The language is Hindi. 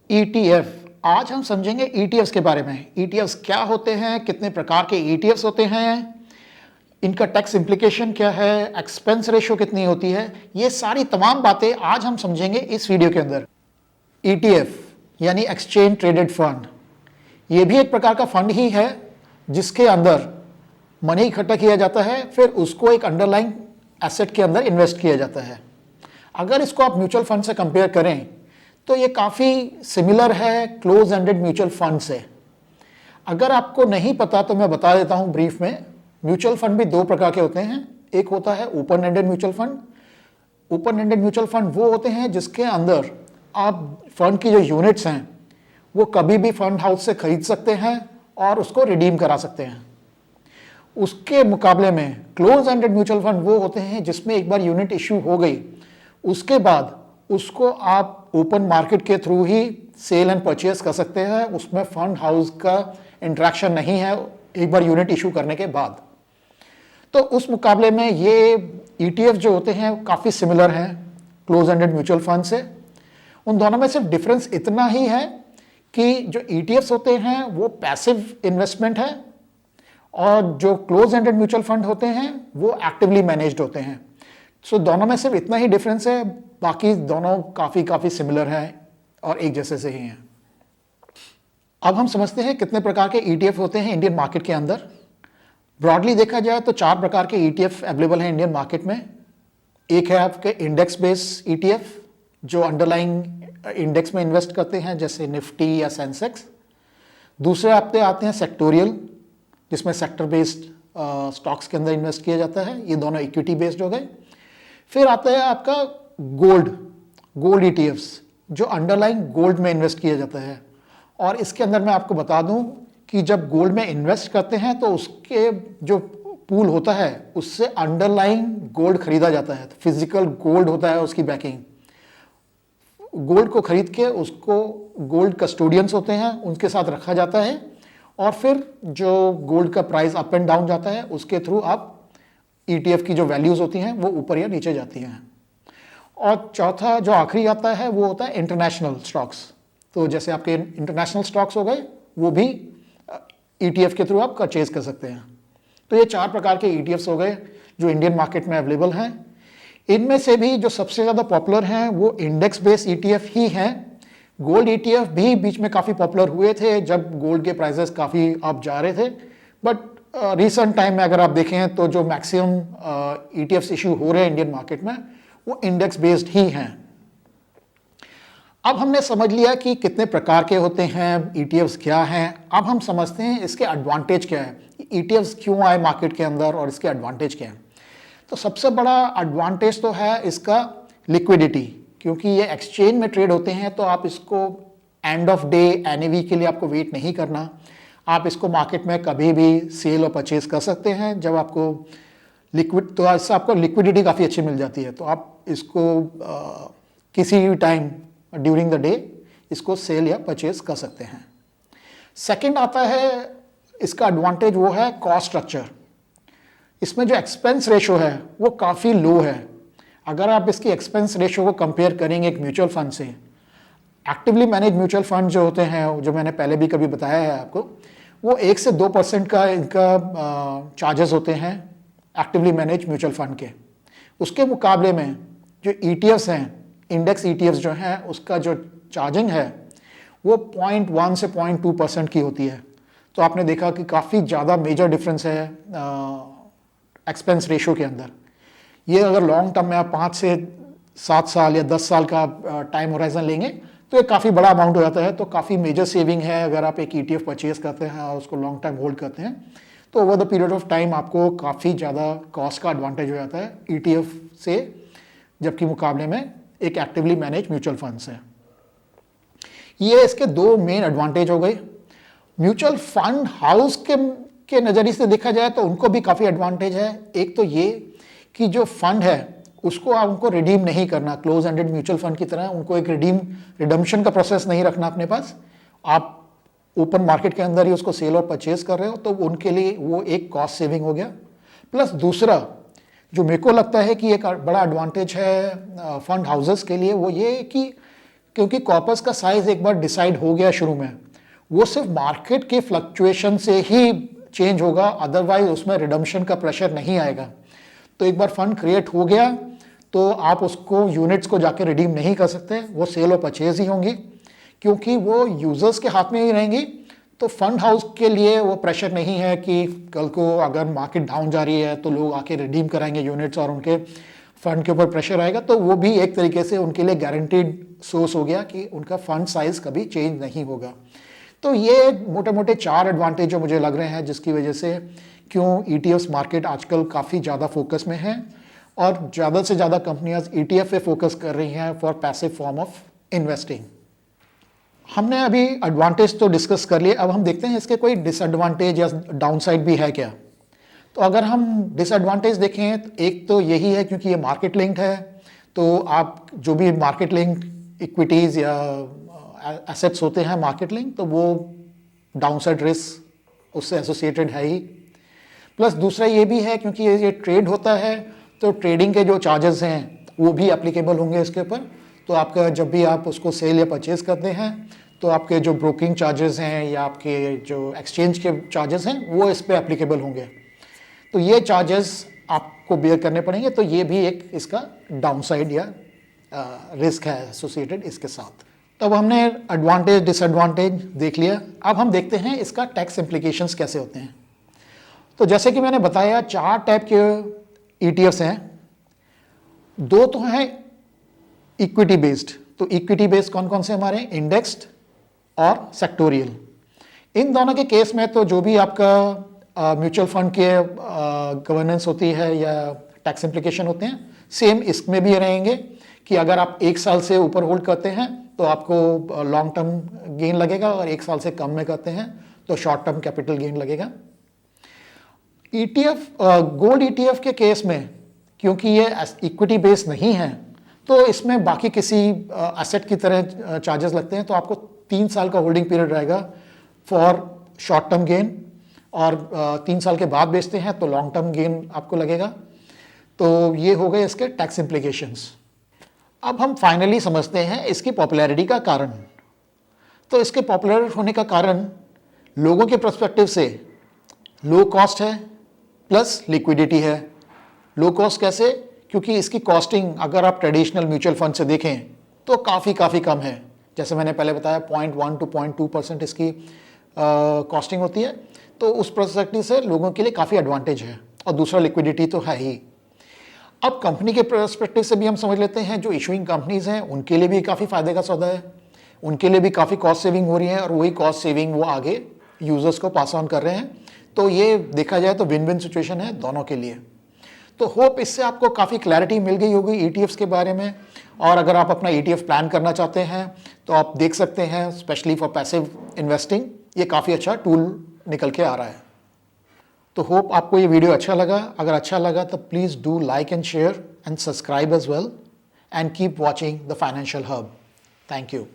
ETF। आज हम समझेंगे ETFs के बारे में। ETFs क्या होते हैं, कितने प्रकार के ETFs होते हैं, इनका टैक्स इम्प्लीकेशन क्या है, एक्सपेंस रेशो कितनी होती है, ये सारी तमाम बातें आज हम समझेंगे इस वीडियो के अंदर। ETF यानी एक्सचेंज ट्रेडेड फंड, ये भी एक प्रकार का फंड ही है जिसके अंदर मनी इकट्ठा किया जाता है, फिर उसको एक अंडरलाइंग एसेट के अंदर इन्वेस्ट किया जाता है। अगर इसको आप म्यूचुअल फंड से कंपेयर करें तो ये काफ़ी सिमिलर है क्लोज एंडेड म्यूचुअल फंड से। अगर आपको नहीं पता तो मैं बता देता हूं ब्रीफ में। म्यूचुअल फंड भी दो प्रकार के होते हैं। एक होता है open ended mutual fund. Open ended mutual fund वो होते हैं जिसके अंदर आप फंड की जो यूनिट्स हैं वो कभी भी फंड हाउस से खरीद सकते हैं और उसको रिडीम करा सकते हैं। उसके मुकाबले में क्लोज एंडेड म्यूचुअल फंड वो होते हैं जिसमें एक बार यूनिट इश्यू हो गई उसके बाद उसको आप ओपन मार्केट के थ्रू ही सेल एंड परचेज कर सकते हैं। उसमें फंड हाउस का इंटरेक्शन नहीं है एक बार यूनिट इशू करने के बाद। तो उस मुकाबले में ये ETF जो होते हैं काफ़ी सिमिलर हैं क्लोज एंडेड म्यूचुअल फंड से। उन दोनों में सिर्फ डिफरेंस इतना ही है कि जो ETFs होते हैं वो पैसिव इन्वेस्टमेंट है और जो क्लोज एंडेड म्यूचुअल फंड होते हैं वो एक्टिवली मैनेज्ड होते हैं। सो दोनों में सिर्फ इतना ही डिफरेंस है, बाकी दोनों काफ़ी सिमिलर हैं और एक जैसे से ही हैं। अब हम समझते हैं कितने प्रकार के ETF होते हैं इंडियन मार्केट के अंदर। ब्रॉडली देखा जाए तो 4 प्रकार के ETF अवेलेबल हैं इंडियन मार्केट में। एक है आपके इंडेक्स बेस ETF जो अंडरलाइंग इंडेक्स में इन्वेस्ट करते हैं जैसे निफ्टी या सेंसेक्स। दूसरे आते हैं सेक्टोरियल जिसमें सेक्टर बेस्ड स्टॉक्स के अंदर इन्वेस्ट किया जाता है। ये दोनों इक्विटी बेस्ड हो गए। फिर आता है आपका गोल्ड ETFs जो अंडरलाइंग गोल्ड में इन्वेस्ट किया जाता है। और इसके अंदर मैं आपको बता दूं कि जब गोल्ड में इन्वेस्ट करते हैं तो उसके जो पूल होता है उससे अंडरलाइंग गोल्ड खरीदा जाता है। तो फिजिकल गोल्ड होता है उसकी बैकिंग। गोल्ड को खरीद के उसको गोल्ड कस्टोडियंस होते हैं उनके साथ रखा जाता है और फिर जो गोल्ड का प्राइस अप एंड डाउन जाता है उसके थ्रू आप ETF की जो वैल्यूज होती हैं वो ऊपर या नीचे जाती हैं। और चौथा जो आखिरी आता है वो होता है इंटरनेशनल स्टॉक्स। तो जैसे आपके इंटरनेशनल स्टॉक्स हो गए वो भी ETF के थ्रू आप परचेज कर सकते हैं। तो ये 4 प्रकार के ETFs हो गए जो इंडियन मार्केट में अवेलेबल हैं। इनमें से भी जो सबसे ज़्यादा पॉपुलर हैं वो इंडेक्स बेस ETF ही हैं। गोल्ड ETF भी बीच में काफ़ी पॉपुलर हुए थे जब गोल्ड के प्राइसेस काफ़ी अप जा रहे थे, बट रिसेंट टाइम में अगर आप देखें तो जो मैक्सिमम ETFs इशू हो रहे हैं इंडियन मार्केट में वो इंडेक्स बेस्ड ही हैं। अब हमने समझ लिया कि कितने प्रकार के होते हैं, ETFs क्या हैं। अब हम समझते हैं इसके एडवांटेज क्या है, ETFs क्यों आए मार्केट के अंदर और इसके एडवांटेज क्या हैं। तो सबसे बड़ा एडवांटेज तो है इसका लिक्विडिटी, क्योंकि ये एक्सचेंज में ट्रेड होते हैं तो आप इसको एंड ऑफ डे NAV के लिए आपको वेट नहीं करना। आप इसको मार्केट में कभी भी सेल और परचेज कर सकते हैं। जब आपको तो इससे आपको लिक्विडिटी काफ़ी अच्छी मिल जाती है, तो आप इसको किसी भी टाइम ड्यूरिंग द डे इसको सेल या परचेज कर सकते हैं। सेकंड आता है इसका एडवांटेज वो है कॉस्ट स्ट्रक्चर। इसमें जो एक्सपेंस रेशो है वो काफ़ी लो है। अगर आप इसकी एक्सपेंस रेशो को कंपेयर करेंगे एक म्यूचुअल फंड से, एक्टिवली मैनेज म्यूचुअल फंड जो होते हैं जो मैंने पहले भी कभी बताया है आपको, वो 1 से 2% का इनका चार्जेस होते हैं एक्टिवली मैनेज म्यूचुअल फंड के। उसके मुकाबले में जो ETFs हैं, इंडेक्स ETFs जो हैं, उसका जो चार्जिंग है वो 0.1 से 0.2% की होती है। तो आपने देखा कि काफ़ी ज़्यादा मेजर डिफरेंस है एक्सपेंस रेशो के अंदर। ये अगर लॉन्ग टर्म में आप 5 से 7 साल या 10 साल का टाइम होराइजन लेंगे तो ये काफ़ी बड़ा अमाउंट हो जाता है। तो काफ़ी मेजर सेविंग है अगर आप एक ETF परचेज करते हैं और उसको लॉन्ग टाइम होल्ड करते हैं तो over the period of time आपको काफ़ी ज़्यादा कॉस्ट का एडवांटेज हो जाता है ETF से, जबकि मुकाबले में एक एक्टिवली मैनेज म्यूचुअल फंड से। ये इसके 2 मेन एडवांटेज हो गए। म्यूचुअल फंड हाउस के नज़रिए से देखा जाए तो उनको भी काफ़ी एडवांटेज है। एक तो ये कि जो फंड है उसको आप उनको रिडीम नहीं करना, क्लोज एंडेड म्यूचुअल फंड की तरह उनको एक रिडम्पशन का प्रोसेस नहीं रखना अपने पास। आप ओपन मार्केट के अंदर ही उसको सेल और परचेज कर रहे हो, तो उनके लिए वो एक कॉस्ट सेविंग हो गया। प्लस दूसरा जो मेरे को लगता है कि एक बड़ा एडवांटेज है फंड हाउसेस के लिए, वो ये कि क्योंकि कॉर्पस का साइज एक बार डिसाइड हो गया शुरू में, वो सिर्फ मार्केट के फ्लक्चुएशन से ही चेंज होगा, अदरवाइज उसमें रिडम्पशन का प्रेशर नहीं आएगा। तो एक बार फंड क्रिएट हो गया तो आप उसको यूनिट्स को जाके रिडीम नहीं कर सकते, वो सेल और परचेज ही होंगी, क्योंकि वो यूजर्स के हाथ में ही रहेंगी। तो फंड हाउस के लिए वो प्रेशर नहीं है कि कल को अगर मार्केट डाउन जा रही है तो लोग आके रिडीम कराएंगे यूनिट्स और उनके फंड के ऊपर प्रेशर आएगा। तो वो भी एक तरीके से उनके लिए गारंटीड सोर्स हो गया कि उनका फंड साइज कभी चेंज नहीं होगा। तो ये मोटे मोटे 4 एडवांटेज जो मुझे लग रहे हैं जिसकी वजह से क्यों ईटीएफ मार्केट आजकल काफ़ी ज़्यादा फोकस में है और ज़्यादा से ज़्यादा कंपनियां ईटीएफ पे फोकस कर रही हैं for passive form of investing. हमने अभी एडवांटेज तो डिस्कस कर लिए, अब हम देखते हैं इसके कोई डिसएडवांटेज या डाउनसाइड भी है क्या। तो अगर हम डिसएडवांटेज देखें तो एक तो यही है, क्योंकि ये मार्केट लिंक्ड है, तो आप जो भी मार्केट लिंक्ड इक्विटीज़ या एसेट्स होते हैं मार्केट लिंक, तो वो डाउनसाइड रिस्क उससे एसोसिएटेड है ही। प्लस दूसरा ये भी है क्योंकि ये ट्रेड होता है तो ट्रेडिंग के जो चार्जेस हैं वो भी एप्लीकेबल होंगे इसके ऊपर। तो आपका जब भी आप उसको सेल या परचेज करते हैं तो आपके जो ब्रोकिंग चार्जेस हैं या आपके जो एक्सचेंज के चार्जेस हैं वो इस पर एप्लीकेबल होंगे। तो ये चार्जेस आपको बेयर करने पड़ेंगे, तो ये भी एक इसका डाउनसाइड या रिस्क है एसोसिएटेड इसके साथ। तब हमने एडवांटेज डिसएडवांटेज देख लिया, अब हम देखते हैं इसका टैक्स इम्प्लीकेशंस कैसे होते हैं। तो जैसे कि मैंने बताया 4 टाइप के ईटीएफ्स हैं, 2 तो हैं इक्विटी बेस्ड। तो इक्विटी बेस्ड कौन कौन से हमारे, इंडेक्स्ड और सेक्टोरियल। इन दोनों के केस में तो जो भी आपका म्यूचुअल फंड के गवर्नेंस होती है या टैक्स इम्प्लीकेशन होते हैं, सेम इसमें भी रहेंगे कि अगर आप 1 साल से ऊपर होल्ड करते हैं तो आपको लॉन्ग टर्म गेन लगेगा और 1 साल से कम में करते हैं तो शॉर्ट टर्म कैपिटल गेन लगेगा। ईटीएफ गोल्ड ईटीएफ के केस में क्योंकि ये इक्विटी बेस्ड नहीं है तो इसमें बाकी किसी एसेट की तरह चार्जेस लगते हैं, तो आपको 3 साल का होल्डिंग पीरियड रहेगा फॉर शॉर्ट टर्म गेन, और 3 साल के बाद बेचते हैं तो लॉन्ग टर्म गेन आपको लगेगा। तो ये हो गए इसके टैक्स इम्प्लीकेशंस। अब हम फाइनली समझते हैं इसकी पॉपुलैरिटी का कारण। तो इसके पॉपुलर होने का कारण लोगों के पर्सपेक्टिव से लो कॉस्ट है प्लस लिक्विडिटी है। लो कॉस्ट कैसे, क्योंकि इसकी कॉस्टिंग अगर आप ट्रेडिशनल म्यूचुअल फंड से देखें तो काफ़ी कम है। जैसे मैंने पहले बताया 0.1 to 0.2% इसकी कॉस्टिंग होती है, तो उस पर्सपेक्टिव से लोगों के लिए काफ़ी एडवांटेज है। और दूसरा लिक्विडिटी तो है ही। अब कंपनी के पर्सपेक्टिव से भी हम समझ लेते हैं, जो इशूइंग कंपनीज हैं उनके लिए भी काफ़ी फायदे का सौदा है, उनके लिए भी काफ़ी कॉस्ट सेविंग हो रही है और वही कॉस्ट सेविंग वो आगे यूजर्स को पास ऑन कर रहे हैं। तो ये देखा जाए तो विन विन सिचुएशन है दोनों के लिए। तो होप इससे आपको काफ़ी क्लैरिटी मिल गई होगी ईटीएफ्स के बारे में। और अगर आप अपना ईटीएफ प्लान करना चाहते हैं तो आप देख सकते हैं, स्पेशली फॉर पैसिव इन्वेस्टिंग ये काफ़ी अच्छा टूल निकल के आ रहा है। तो होप आपको ये वीडियो अच्छा लगा। अगर अच्छा लगा तो please do like and share and subscribe as well and keep watching the financial hub. Thank you.